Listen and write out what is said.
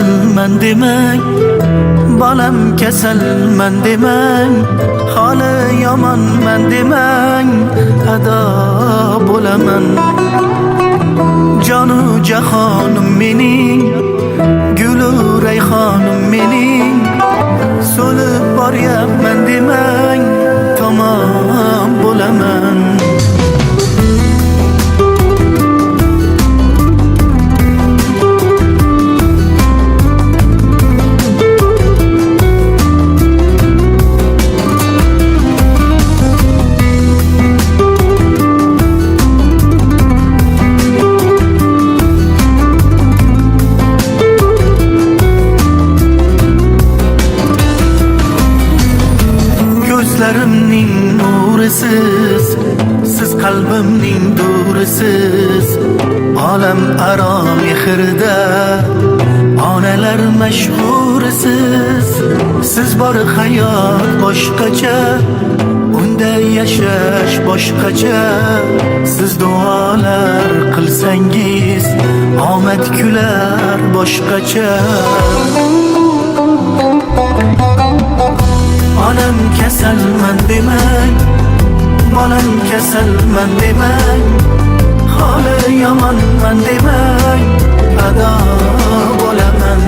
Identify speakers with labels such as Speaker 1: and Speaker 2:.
Speaker 1: kasalman demang, bolam kasalman demang, holi yomonman demang, ado bo'laman. Jonu jahonim mening, gulu rayhonim mening, so'lib boryapman demang, tamom bo'laman. Ko'zlarimning nurisiz, siz qalbimning durisiz, olam aro mehrda onalar mashhurisiz. Siz bor hayot boshqacha, unda yashash boshqacha. Siz duolar qilsangiz omad kular boshqacha. Onam kasalman demang, bolam kasalman demang, holi yomonman demang, ado bo'laman.